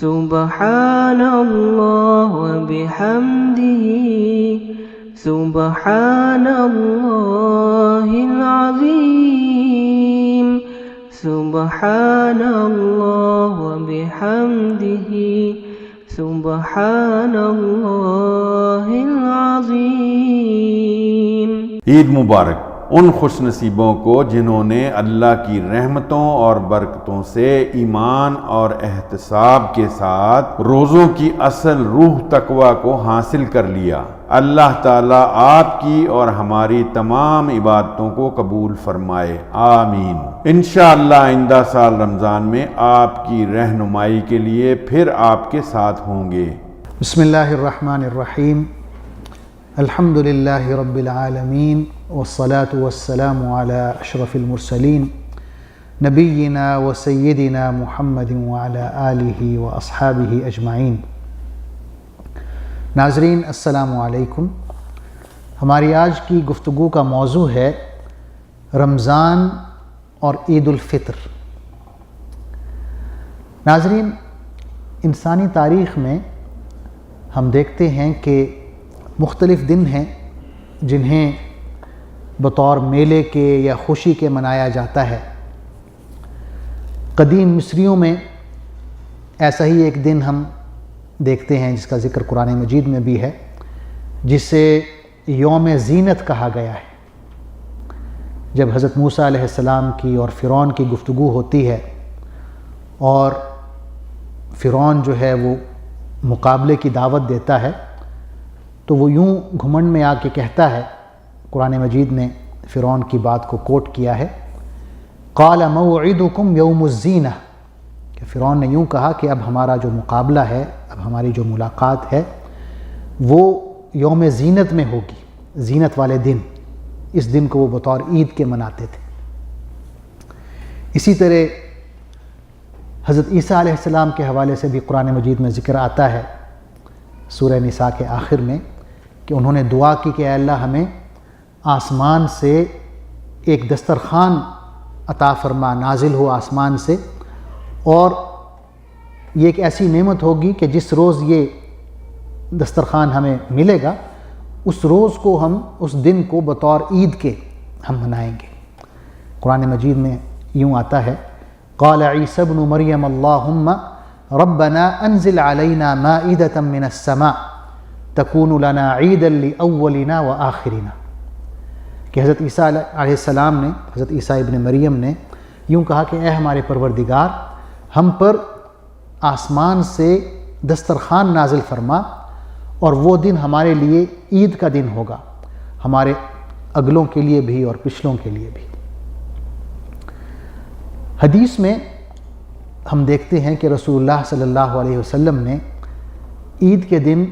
سبحان اللہ وبحمدہ سبحان اللہ العظیم سبحان اللہ وبحمدہ سبحان اللہ العظیم۔ عید مبارک ان خوش نصیبوں کو جنہوں نے اللہ کی رحمتوں اور برکتوں سے ایمان اور احتساب کے ساتھ روزوں کی اصل روح تقوی کو حاصل کر لیا۔ اللہ تعالیٰ آپ کی اور ہماری تمام عبادتوں کو قبول فرمائے، آمین۔ انشاءاللہ آئندہ سال رمضان میں آپ کی رہنمائی کے لیے پھر آپ کے ساتھ ہوں گے۔ بسم اللہ الرحمن الرحیم، الحمد للہ رب العالمین، والصلاة والسلام علی اشرف المرسلین نبینا و سیدنا محمد وعلی آلہ و اصحابہ اجمعین۔ ناظرین السلام علیکم۔ ہماری آج کی گفتگو کا موضوع ہے رمضان اور عید الفطر۔ ناظرین، انسانی تاریخ میں ہم دیکھتے ہیں کہ مختلف دن ہیں جنہیں بطور میلے کے یا خوشی کے منایا جاتا ہے۔ قدیم مصریوں میں ایسا ہی ایک دن ہم دیکھتے ہیں جس کا ذکر قرآن مجید میں بھی ہے، جسے یوم زینت کہا گیا ہے۔ جب حضرت موسیٰ علیہ السلام کی اور فرعون کی گفتگو ہوتی ہے اور فرعون جو ہے وہ مقابلے کی دعوت دیتا ہے، تو وہ یوں گھمنڈ میں آ کے کہتا ہے، قرآن مجید نے فرعون کی بات کو کوٹ کیا ہے، قال موعدکم یوم الزینہ، کہ فرعون نے یوں کہا کہ اب ہمارا جو مقابلہ ہے، اب ہماری جو ملاقات ہے وہ یوم زینت میں ہوگی، زینت والے دن۔ اس دن کو وہ بطور عید کے مناتے تھے۔ اسی طرح حضرت عیسیٰ علیہ السلام کے حوالے سے بھی قرآن مجید میں ذکر آتا ہے سورہ نساء کے آخر میں کہ انہوں نے دعا کی کہ اے اللہ ہمیں آسمان سے ایک دسترخوان عطا فرما، نازل ہو آسمان سے، اور یہ ایک ایسی نعمت ہوگی کہ جس روز یہ دسترخوان ہمیں ملے گا اس روز کو ہم، اس دن کو بطور عید کے ہم منائیں گے۔ قرآن مجید میں یوں آتا ہے، قال عیسی ابن مریم اللہم ربنا انزل علینا مائدۃ من السماء تکون لنا عیدا لاولنا وآخرنا، کہ حضرت عیسیٰ علیہ السلام نے، حضرت عیسیٰ ابن مریم نے یوں کہا کہ اے ہمارے پروردگار، ہم پر آسمان سے دسترخوان نازل فرما اور وہ دن ہمارے لیے عید کا دن ہوگا، ہمارے اگلوں کے لیے بھی اور پچھلوں کے لیے بھی۔ حدیث میں ہم دیکھتے ہیں کہ رسول اللہ صلی اللہ علیہ وسلم نے عید کے دن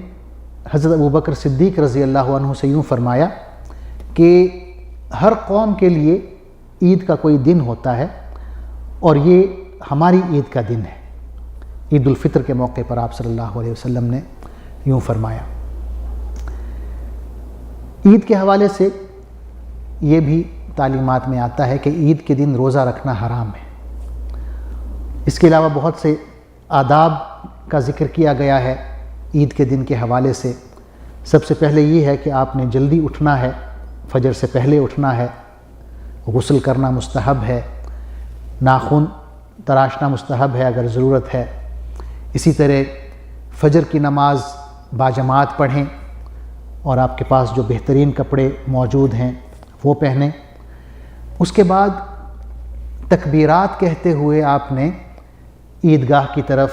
حضرت ابوبکر صدیق رضی اللہ عنہ سے یوں فرمایا کہ ہر قوم کے لیے عید کا کوئی دن ہوتا ہے اور یہ ہماری عید کا دن ہے۔ عید الفطر کے موقع پر آپ صلی اللہ علیہ وسلم نے یوں فرمایا۔ عید کے حوالے سے یہ بھی تعلیمات میں آتا ہے کہ عید کے دن روزہ رکھنا حرام ہے۔ اس کے علاوہ بہت سے آداب کا ذکر کیا گیا ہے عید کے دن کے حوالے سے۔ سب سے پہلے یہ ہے کہ آپ نے جلدی اٹھنا ہے، فجر سے پہلے اٹھنا ہے، غسل کرنا مستحب ہے، ناخن تراشنا مستحب ہے اگر ضرورت ہے۔ اسی طرح فجر کی نماز باجماعت پڑھیں اور آپ کے پاس جو بہترین کپڑے موجود ہیں وہ پہنیں۔ اس کے بعد تکبیرات کہتے ہوئے آپ نے عیدگاہ کی طرف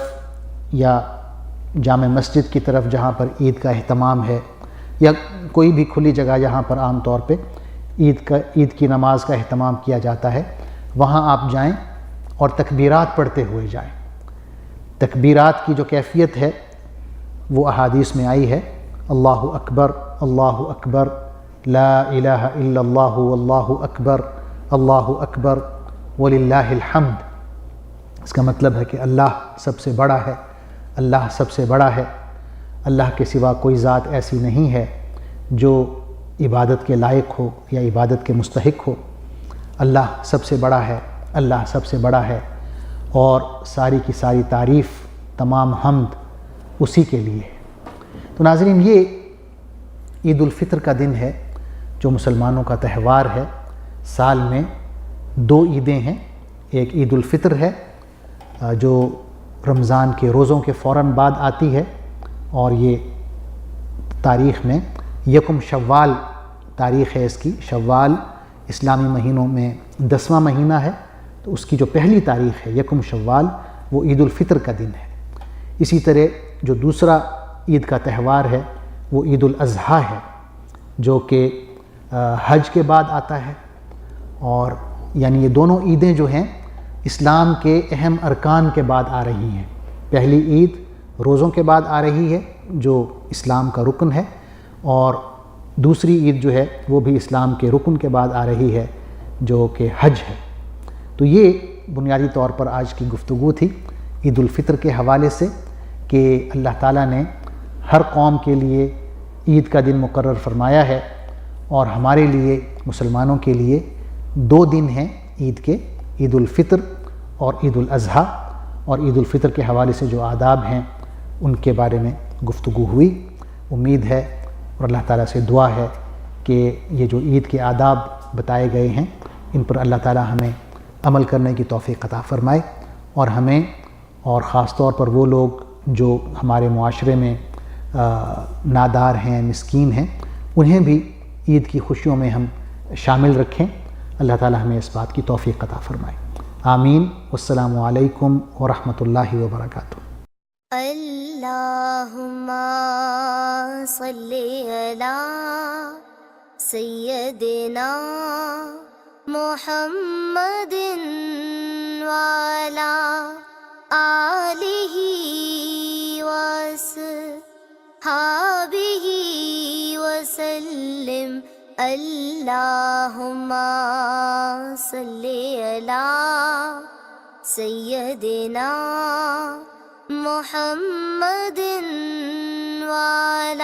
یا جامع مسجد کی طرف جہاں پر عید کا اہتمام ہے، یا کوئی بھی کھلی جگہ جہاں پر عام طور پہ عید کی نماز کا اہتمام کیا جاتا ہے، وہاں آپ جائیں اور تکبیرات پڑھتے ہوئے جائیں۔ تکبیرات کی جو کیفیت ہے وہ احادیث میں آئی ہے، اللہ اکبر لا الہ الا اللہ واللہ اکبر وللہ الحمد۔ اس کا مطلب ہے کہ اللہ سب سے بڑا ہے، اللہ سب سے بڑا ہے، اللہ کے سوا کوئی ذات ایسی نہیں ہے جو عبادت کے لائق ہو یا عبادت کے مستحق ہو۔ اللہ سب سے بڑا ہے، اللہ سب سے بڑا ہے، اور ساری کی ساری تعریف تمام حمد اسی کے لیے ہے۔ تو ناظرین، یہ عید الفطر کا دن ہے جو مسلمانوں کا تہوار ہے۔ سال میں 2 عیدیں ہیں، ایک عید الفطر ہے جو رمضان کے روزوں کے فوراً بعد آتی ہے، اور یہ تاریخ میں 1 شوال تاریخ ہے اس کی۔ شوال اسلامی مہینوں میں 10واں مہینہ ہے، تو اس کی جو پہلی تاریخ ہے 1 شوال، وہ عید الفطر کا دن ہے۔ اسی طرح جو دوسرا عید کا تہوار ہے وہ عید الاضحیٰ ہے، جو کہ حج کے بعد آتا ہے، اور یعنی یہ دونوں عیدیں جو ہیں اسلام کے اہم ارکان کے بعد آ رہی ہیں۔ پہلی عید روزوں کے بعد آ رہی ہے جو اسلام کا رکن ہے، اور دوسری عید جو ہے وہ بھی اسلام کے رکن کے بعد آ رہی ہے جو کہ حج ہے۔ تو یہ بنیادی طور پر آج کی گفتگو تھی عید الفطر کے حوالے سے، کہ اللہ تعالیٰ نے ہر قوم کے لیے عید کا دن مقرر فرمایا ہے، اور ہمارے لیے مسلمانوں کے لیے 2 دن ہیں عید کے، عید الفطر اور عید الاضحیٰ، اور عید الفطر کے حوالے سے جو آداب ہیں ان کے بارے میں گفتگو ہوئی۔ امید ہے اور اللہ تعالیٰ سے دعا ہے کہ یہ جو عید کے آداب بتائے گئے ہیں ان پر اللہ تعالیٰ ہمیں عمل کرنے کی توفیق عطا فرمائے، اور ہمیں اور خاص طور پر وہ لوگ جو ہمارے معاشرے میں نادار ہیں، مسکین ہیں، انہیں بھی عید کی خوشیوں میں ہم شامل رکھیں۔ اللہ تعالیٰ ہمیں اس بات کی توفیق عطا فرمائے۔ آمین۔ والسلام علیکم ورحمۃ اللہ وبرکاتہ۔ اللہم صلی علی سیدنا محمد وعلی آلہ وصحبہ وسلم۔ اللہم صلی علی سیدنا محمد وعلی